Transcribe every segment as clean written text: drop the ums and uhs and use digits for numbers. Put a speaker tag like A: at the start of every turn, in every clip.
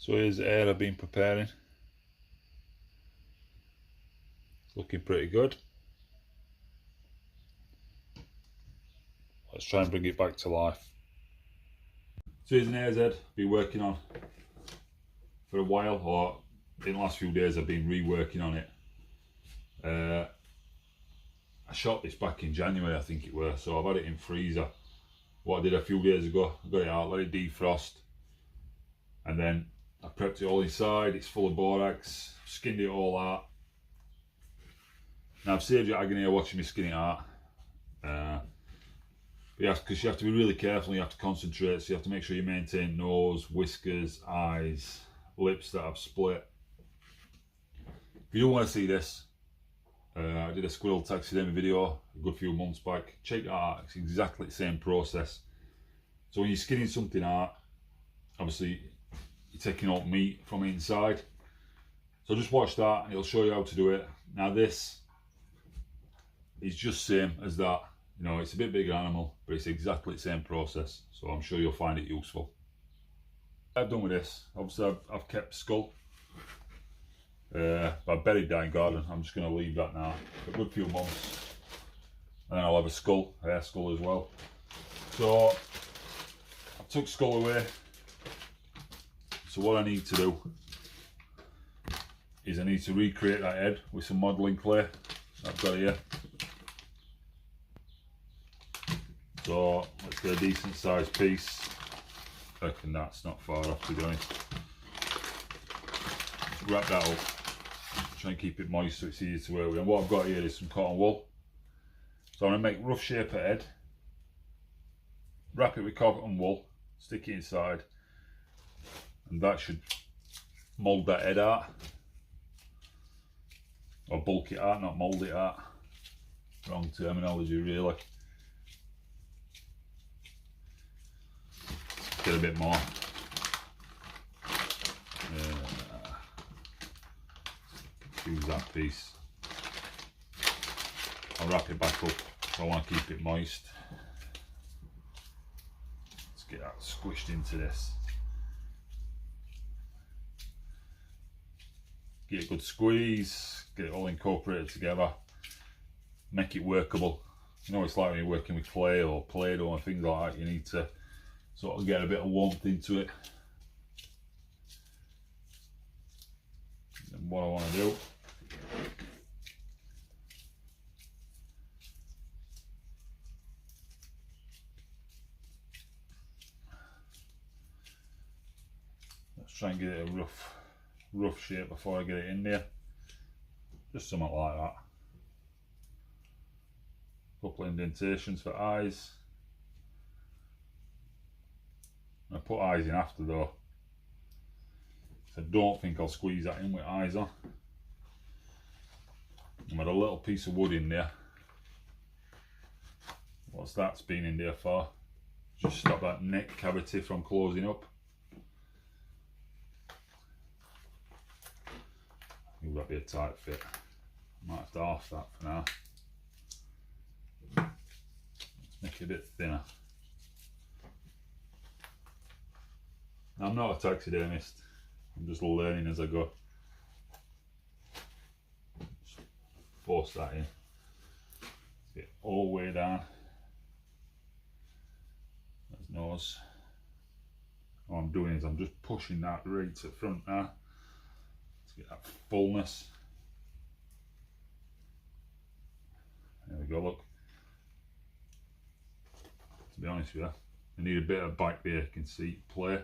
A: So here's the Hare I've been preparing. Looking pretty good. Let's try and bring it back to life. So here's an hare's head I've been working on for a while, or in the last few days I've been reworking on it. I shot this back in January, I think it was, so I've had it in freezer. What I did a few days ago, I got it out, let it defrost, and then I prepped it all inside. It's full of borax, skinned it all out. Now I've saved you agony of watching me skin it out. Yeah, because you have to be really careful, you have to concentrate, so you have to make sure you maintain nose, whiskers, eyes, lips that have split. If you don't want to see this, I did a squirrel taxidermy video a good few months back. Check that out, it's exactly the same process. So when you're skinning something out, obviously you're taking out meat from inside. So just watch that and it'll show you how to do it. Now this is just same as that. You know, it's a bit bigger animal, but it's exactly the same process. So I'm sure you'll find it useful. What I've done with this, obviously I've kept skull. I buried that in garden. I'm just going to leave that now for a good few months, and then I'll have a skull, a hair skull as well. So I took skull away. So what I need to do is I need to recreate that head with some modelling clay I've got here. So let's get a decent sized piece. I reckon that's not far off, to be honest. Just wrap that up. Try and keep it moist so it's easy to wear with. And what I've got here is some cotton wool. So I'm going to make rough shape of head. Wrap it with cotton wool. Stick it inside. And that should mould that head out. Or bulk it out, not mould it out. Wrong terminology really. Get a bit more. Use that piece. I'll wrap it back up. I want to keep it moist. Let's get that squished into this. Get a good squeeze. Get it all incorporated together. Make it workable. You know, it's like when you're working with clay or Play-Doh and things like that. You need to sort of get a bit of warmth into it. And what I want to do, let's try and get it a rough shape before I get it in there. Just something like that. Couple of indentations for eyes. I put eyes in after though. So I don't think I'll squeeze that in with eyes on. I've got a little piece of wood in there. What's that's been in there for? Just stop that neck cavity from closing up. I think that'd be a tight fit. Might have to half that for now. Let's make it a bit thinner. Now, I'm not a taxidermist. I'm just learning as I go. Just force that in. Get all the way down. There's nose. What I'm doing is I'm just pushing that right to the front now to get that fullness. There we go, look. To be honest with you, I need a bit of back there, you can see play.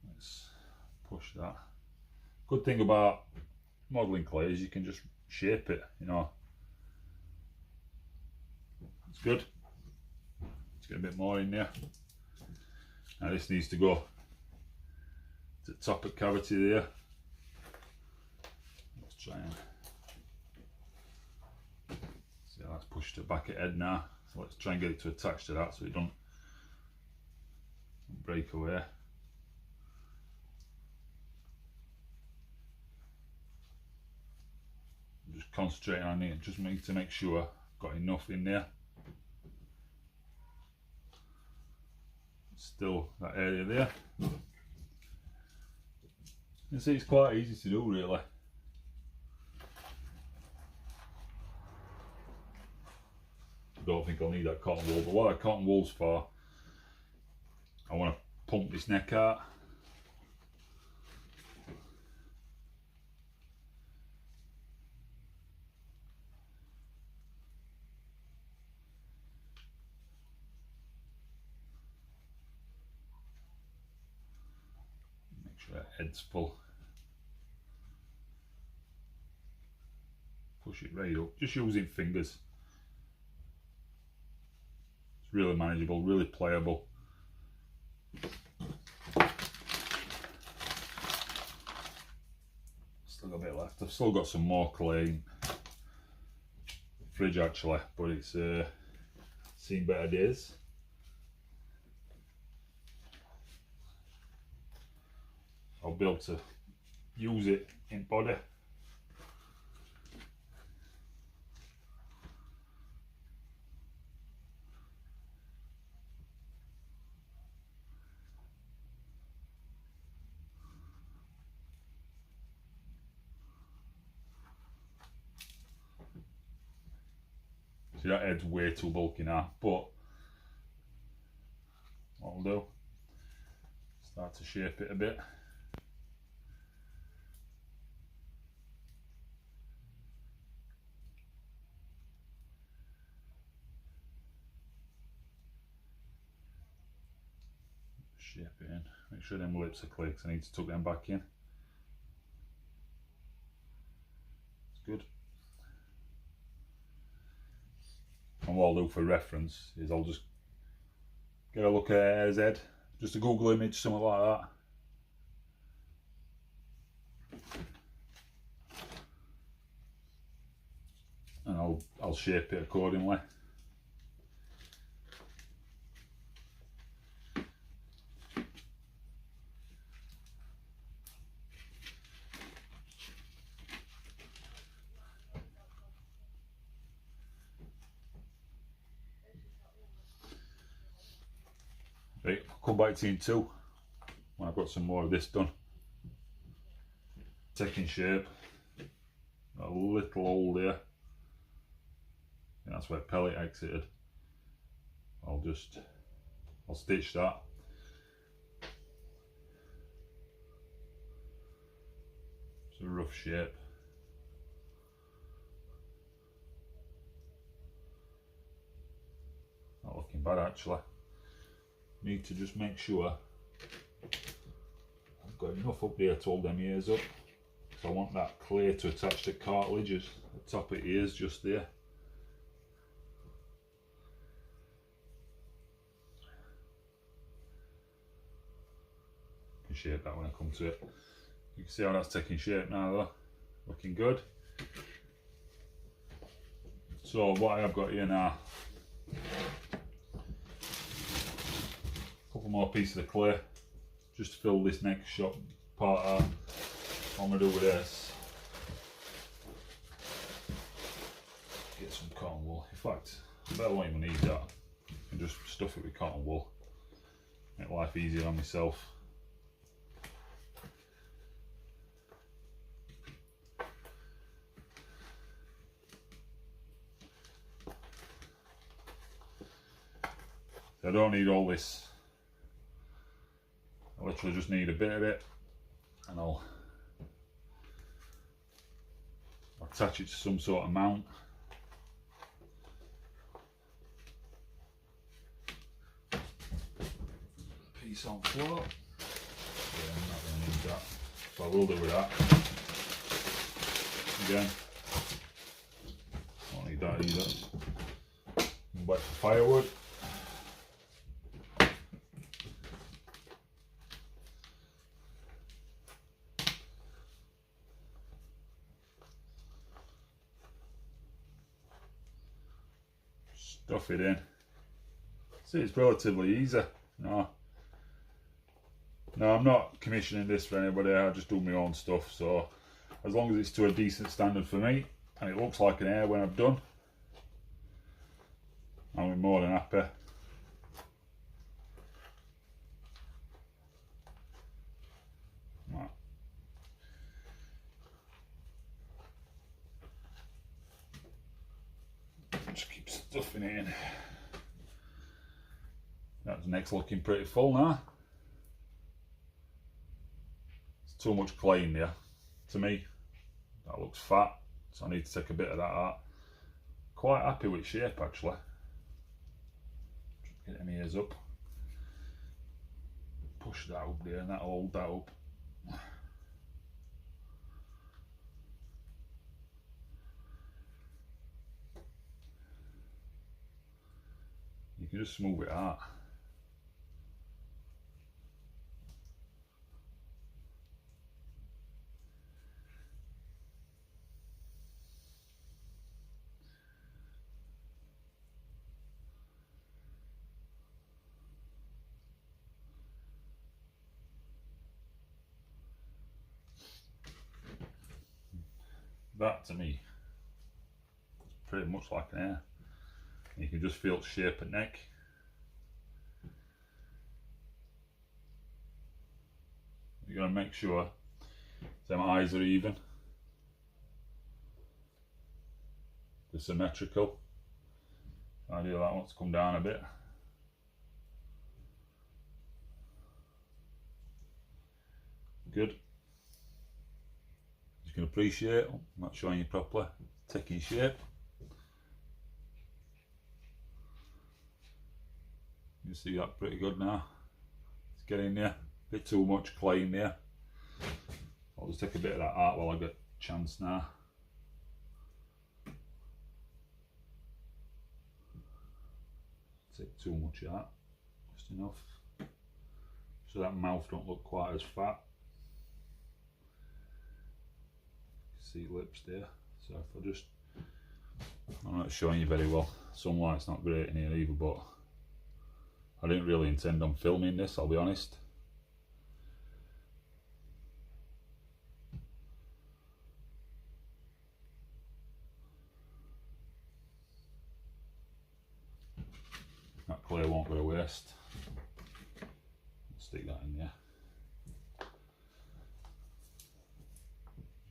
A: Let's push that. Good thing about modelling clay is you can just shape it, you know. It's good. Let's get a bit more in there. Now this needs to go to the top of cavity there. Let's try and see how that's pushed to the back of head now. So let's try and get it to attach to that so it don't break away. Just concentrating on it, just to make sure I've got enough in there. Still that area there. You see, it's quite easy to do, really. I don't think I'll need that cotton wool, but what that cotton wool's for, I want to pump this neck out. Make sure that head's full. Push it right up, just using fingers. It's really manageable, really playable. Still got a bit left. I've still got some more clay in the fridge actually, but it's seen better days. I'll be able to use it in body. See, that head's way too bulky now, but what I'll do, start to shape it a bit. Shape it in, make sure them lips are clear because I need to tuck them back in. It's good. And what I'll do for reference is I'll just get a look at Hare's head, just a Google image, something like that. And I'll shape it accordingly. Right, I'll come back to you in 2 when I've got some more of this done. Taking shape, a little hole there. And that's where pellet exited. I'll stitch that. It's a rough shape. Not looking bad actually. Need to just make sure I've got enough up there to hold them ears up. So I want that clay to attach to cartilages, the top of the ears just there. I can shape that when I come to it. You can see how that's taking shape now though, looking good. So what I've got here now, couple more pieces of clay just to fill this next shot part out. What I'm going to do with this, get some cotton wool. In fact, I bet I won't even need that. I can just stuff it with cotton wool, make life easier on myself. I don't need all this. I literally just need a bit of it, and I'll attach it to some sort of mount. Piece on floor. Yeah, I'm not going to need that, so I will do with that. Again, don't need that either. Back to firewood. Stuff it in. See, it's relatively easy. No, I'm not commissioning this for anybody. I just do my own stuff. So as long as it's to a decent standard for me and it looks like an Hare when I've done, I'm more than happy. Right. stuffing it in. That neck's looking pretty full now. It's too much clay in there to me. That looks fat, so I need to take a bit of that out. Quite happy with shape actually. Get them ears up. Push that up there and that'll hold that up. You can just smooth it out. That to me is pretty much like an hare. You can just feel the shape of neck. You're going to make sure them eyes are even. They're symmetrical. Ideal that wants to come down a bit. Good. You can appreciate, I'm not showing you properly, taking shape. You see that pretty good now. It's getting there. A bit too much clay in there. I'll just take a bit of that out while I get a chance now. Take too much out, just enough. So that mouth don't look quite as fat. See lips there. So if I just, I'm not showing you very well. Sunlight's not great in here either, but I didn't really intend on filming this, I'll be honest. That clay won't go to waste. Stick that in there.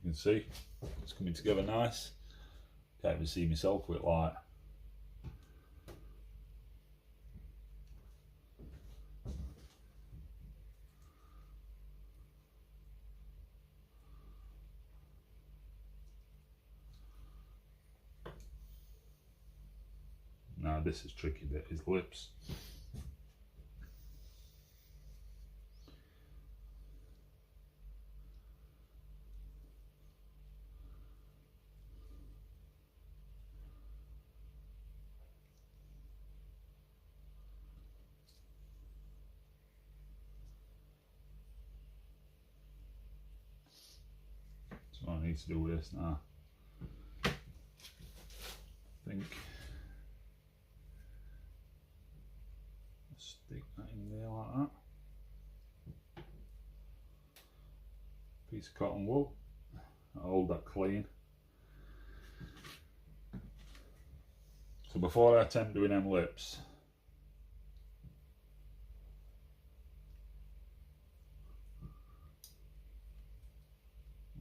A: You can see it's coming together nice. Can't even see myself with light. Now this is tricky bit, his lips. So I need to do this now. I think stick that in there like that. Piece of cotton wool. I'll hold that clean. So before I attempt doing them lips,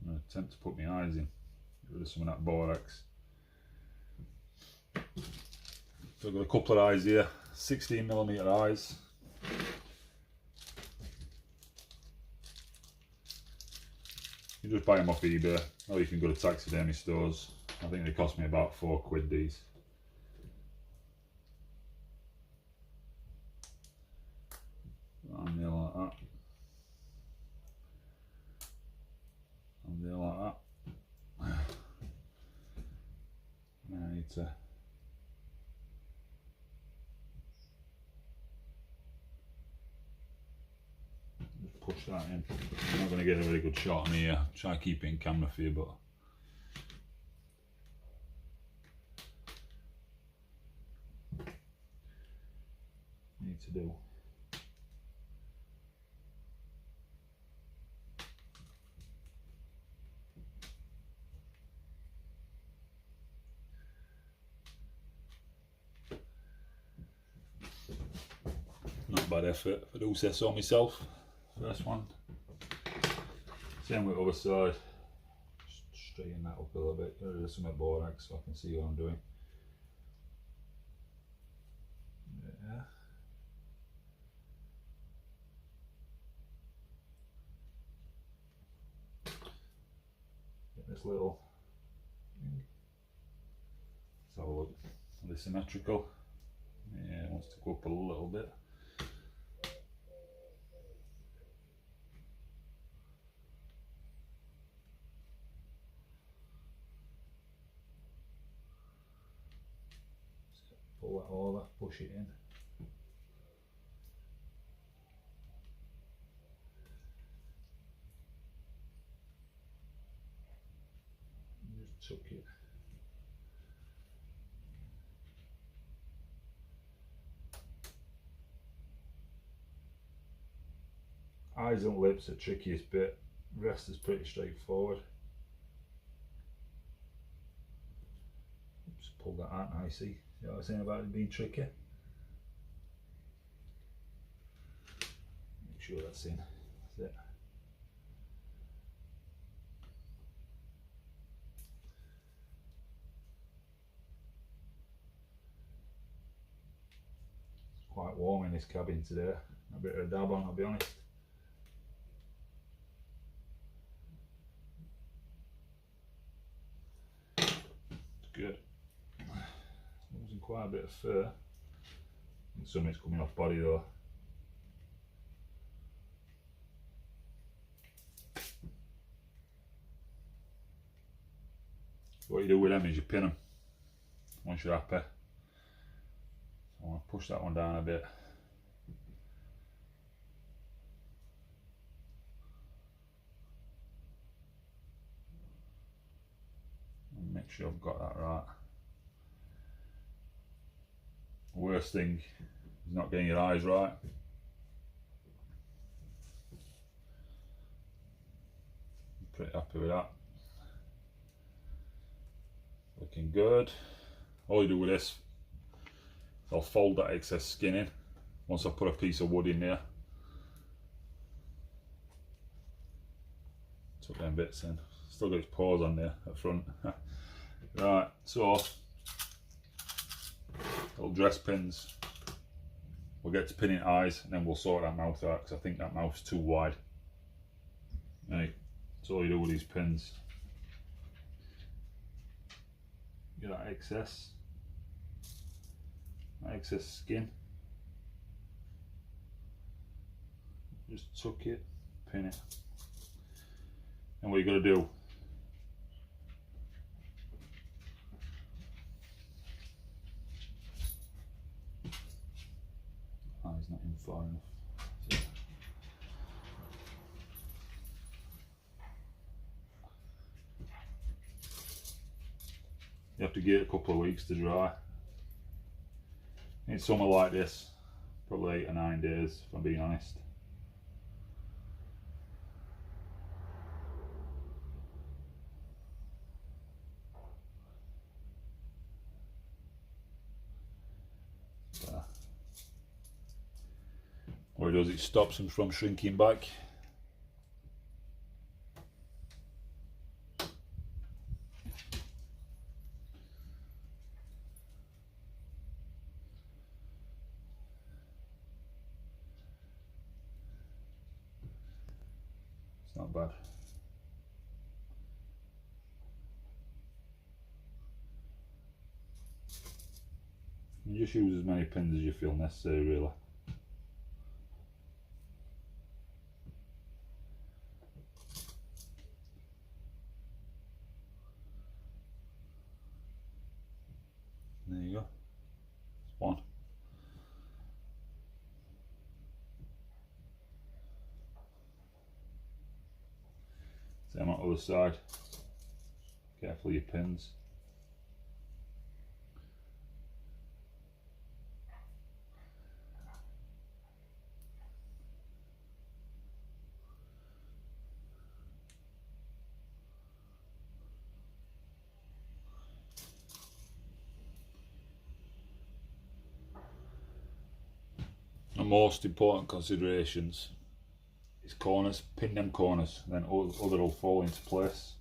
A: I'm going to attempt to put my eyes in. Get rid of some of that borax. So I've got a couple of eyes here, 16mm eyes. You just buy them off eBay, or you can go to taxidermy stores. I think they cost me about £4 these. And there like that. And there like that. I need to just push that in. I'm not going to get a very good shot on here. Try to keep it in camera for you, but need to do. Not bad effort, if I do say so myself. First one. Same with the other side. Just straighten that up a little bit. Get rid of some of the borax so I can see what I'm doing. this little thing. Let's have a look. Are they symmetrical? Yeah, it wants to go up a little bit. Pull that over, push it in. Just tuck it. Eyes and lips are trickiest bit. Rest is pretty straightforward. Just pull that out now, see what I was saying about it being tricky? Make sure that's in. That's it. It's quite warm in this cabin today. A bit of a dab on, I'll be honest. Good. Losing quite a bit of fur. And some of it's coming off body though. What you do with them is you pin them once you're happy. So I want to push that one down a bit. Make sure I've got that right. The worst thing is not getting your eyes right. I'm pretty happy with that. Looking good. All you do with this is I'll fold that excess skin in once I put a piece of wood in there. Tuck them bits in. Still got its paws on there at front. Right, so little dress pins. We'll get to pinning eyes and then we'll sort that mouth out because I think that mouth's too wide. Right, that's all you do with these pins. Get that excess skin. Just tuck it, pin it. And what you got to do, it's not in far enough. You have to give it a couple of weeks to dry. In summer like this, probably 8 or 9 days if I'm being honest. What it does, it stops them from shrinking back. It's not bad. You just use as many pins as you feel necessary, really. There you go. That's one. Same on the other side. Careful your pins. The most important considerations is corners. Pin them corners, then other will fall into place.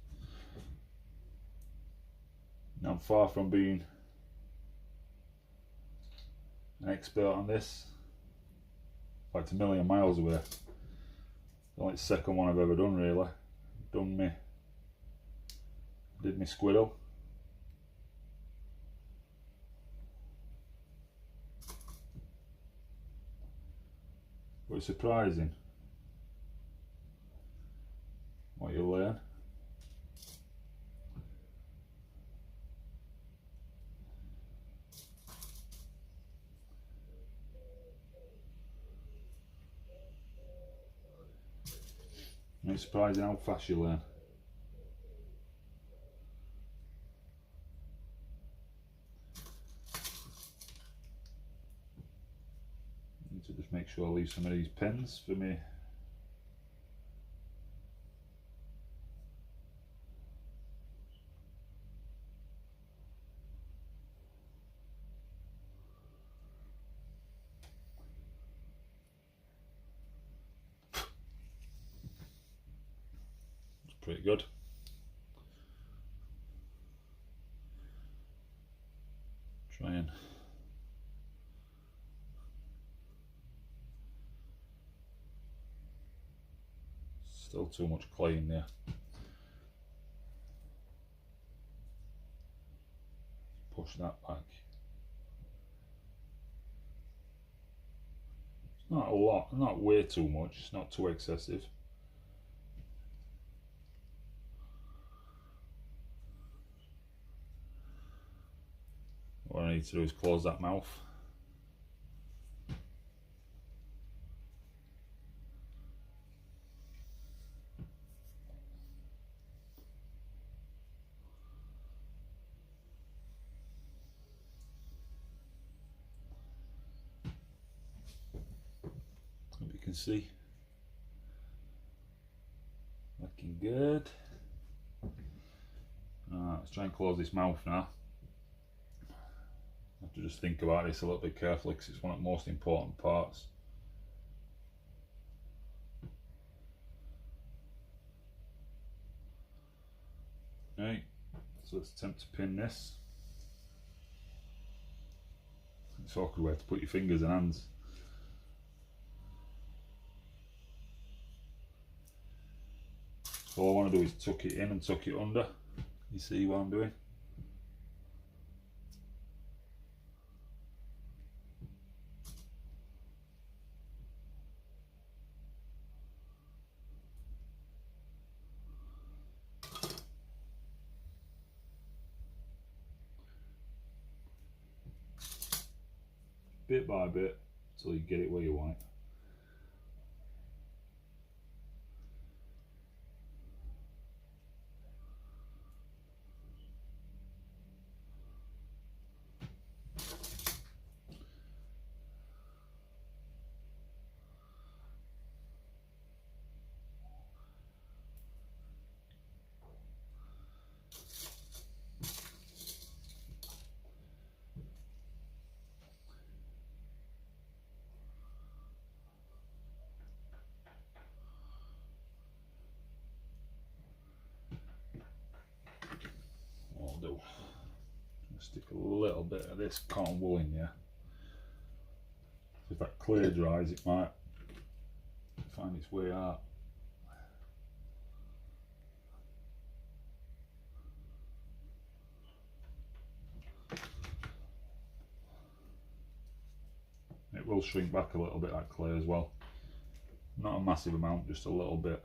A: Now I'm far from being an expert on this. In fact, a million miles away. It's only the second one I've ever done really. Done me did my squirrel. But it's surprising what you learn. And it's surprising how fast you learn. Need to just make sure I leave some of these pins for me. Pretty good. Try and still too much clay in there. Push that back. It's not a lot, not way too much, it's not too excessive. What I need to do is close that mouth. Hope you can see. Looking good. Let's try and close this mouth now. I have to just think about this a little bit carefully because it's one of the most important parts. Right, so let's attempt to pin this. It's awkward way to put your fingers and hands. So all I want to do is tuck it in and tuck it under. You see what I'm doing? Bit by bit until you get it where you want it. Do. Stick a little bit of this cotton wool in there. If that clay dries, it might find its way out. It will shrink back a little bit, that clay as well. Not a massive amount, just a little bit.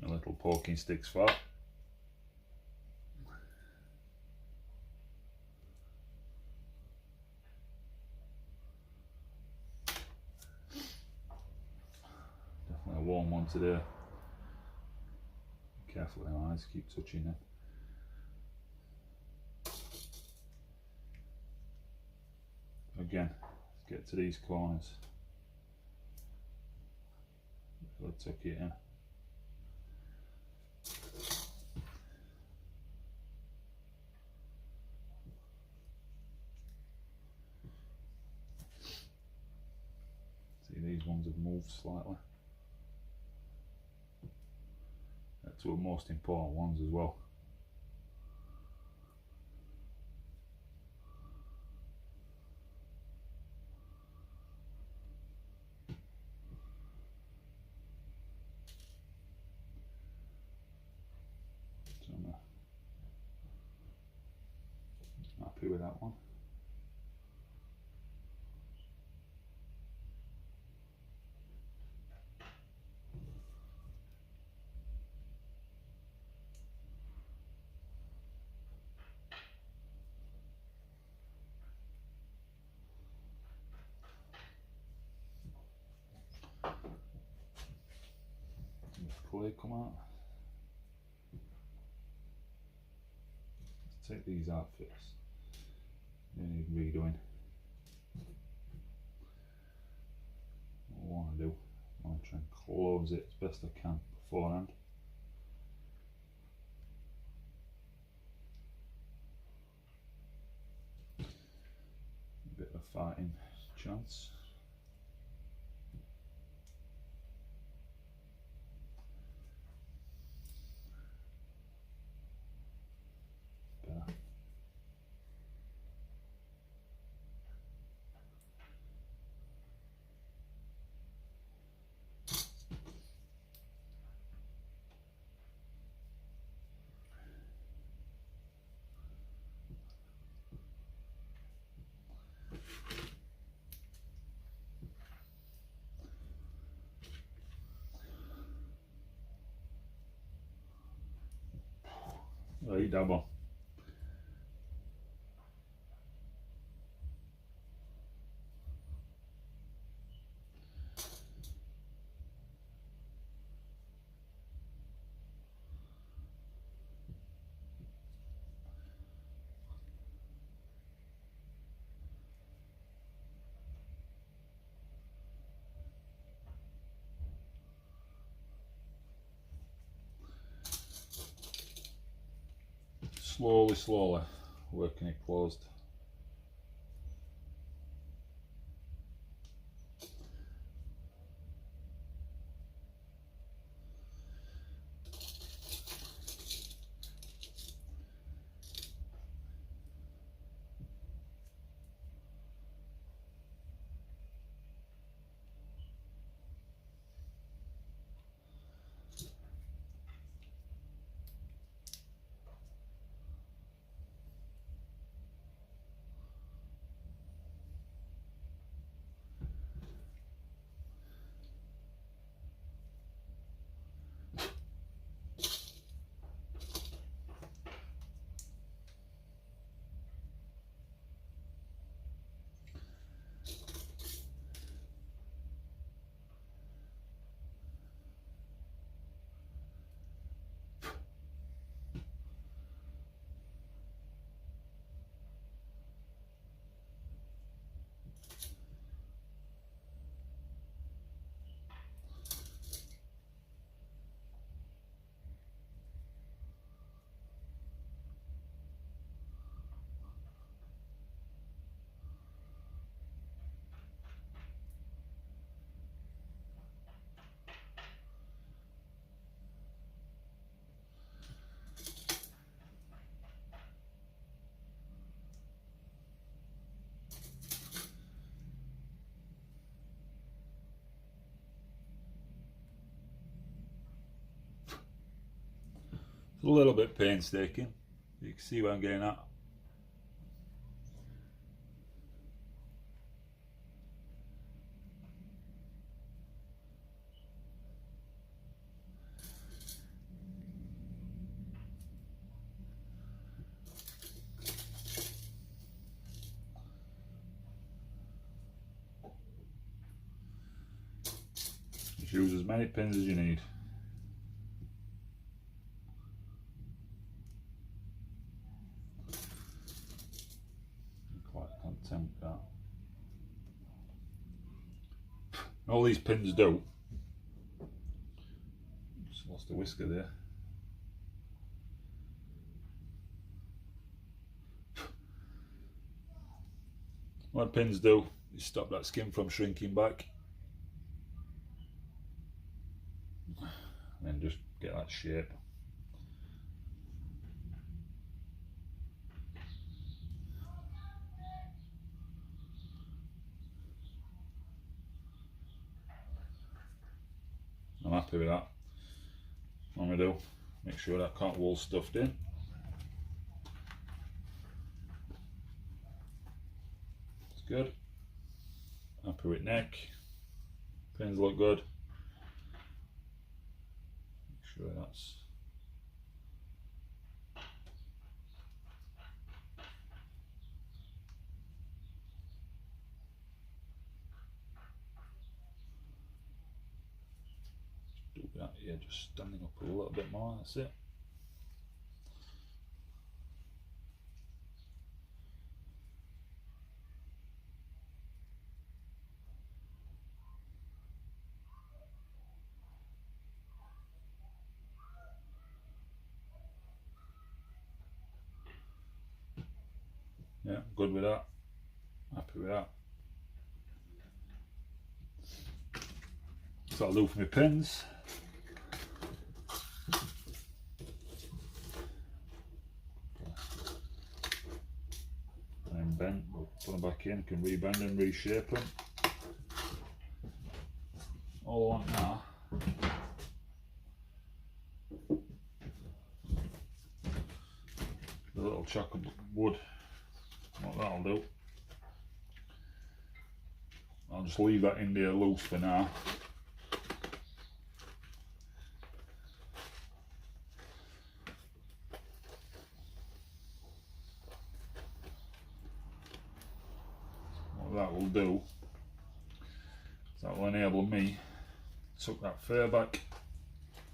A: A little poking sticks for it. Definitely a warm one today. Careful with my eyes, keep touching it. Again, let's get to these corners. Let's tuck it in. These ones have moved slightly. That's two of the most important ones as well. So I'm happy with that one. Clay come out. Let's take these out first. They need redoing. What I want to do, I want to try and close it as best I can beforehand. A bit of a fighting chance. Better. Right, double. Slowly working it closed. A little bit painstaking. You can see where I'm getting at. Just use as many pins as you need. Quite content with that. All these pins do. Just lost a whisker there. What pins do is stop that skin from shrinking back. And then just get that shape. I'm happy with that. What am I do? Make sure that cotton wool's stuffed in. It's good. Happy with neck. Pins look good. Make sure that's do that here, just standing up a little bit more, that's it. Yeah, good with that. Happy with that. So I'll do for my pins. And bend, we'll put them back in, can rebend and reshape them. All I want now the little chock of wood. What that'll do, I'll just leave that in there loose for now. What that will do is that will enable me to tuck that fur back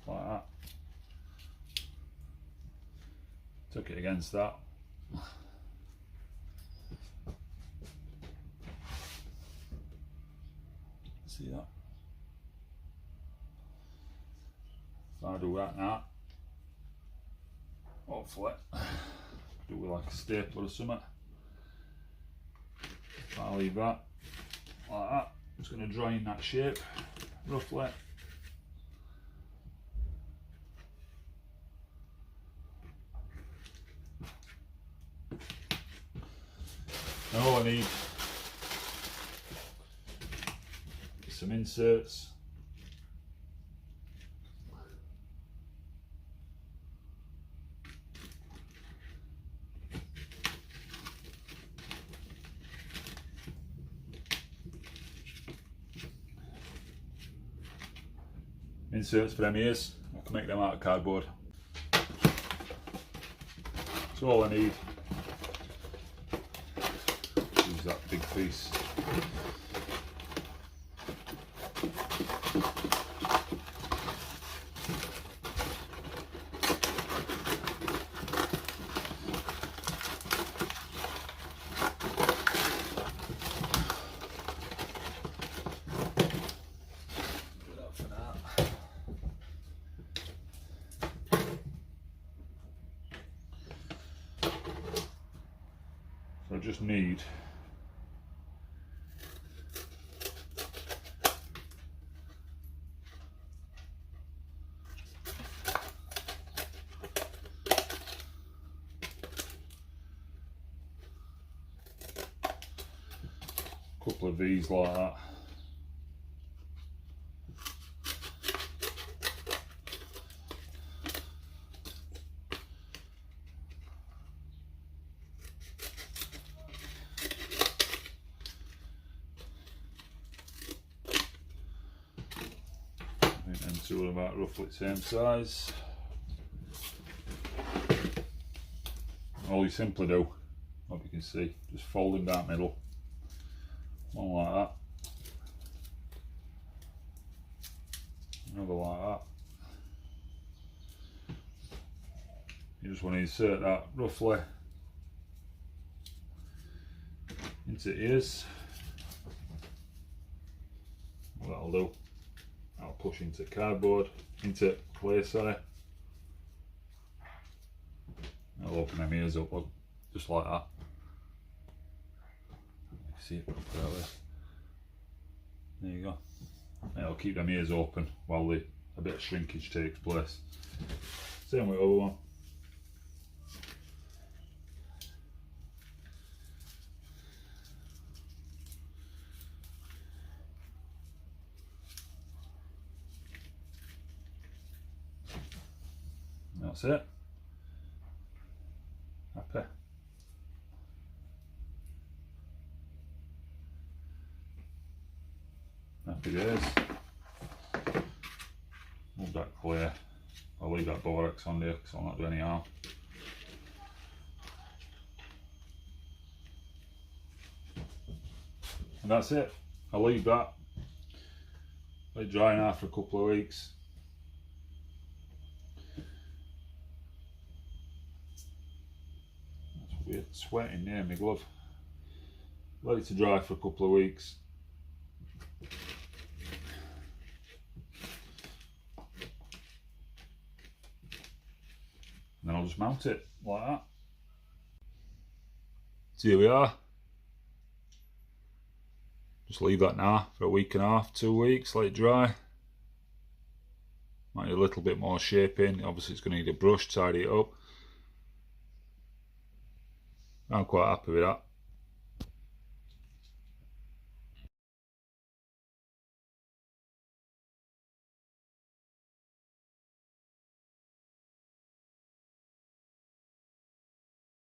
A: like that. Tuck it against that. See that? If I do that now, hopefully, do it like a staple or something. If I leave that like that, it's going to dry in that shape, roughly. Now all I need is some inserts. Inserts for them ears. I can make them out of cardboard. That's all I need. Use that big piece. So I just need a couple of these like that. And two are about roughly the same size. All you simply do, hope you can see, just fold them down the middle, one like that, another like that. You just want to insert that roughly into the ears. What that'll do, I'll push into cardboard, into clay, sorry. I'll open them ears up, look, just like that. You can see it properly. There you go. It'll keep them ears open while a bit of shrinkage takes place. Same with the other one. That's it. Happy. Happy days. Move that clear. I'll leave that borax on there because I'll not do any harm. And that's it. I'll leave that. Let it dry now for a couple of weeks. That's weird, sweating near my glove. Let it to dry for a couple of weeks. And then I'll just mount it like that. So here we are. Just leave that now for a week and a half, 2 weeks, let it dry. Might need a little bit more shaping. Obviously it's going to need a brush, tidy it up. I'm quite happy with that.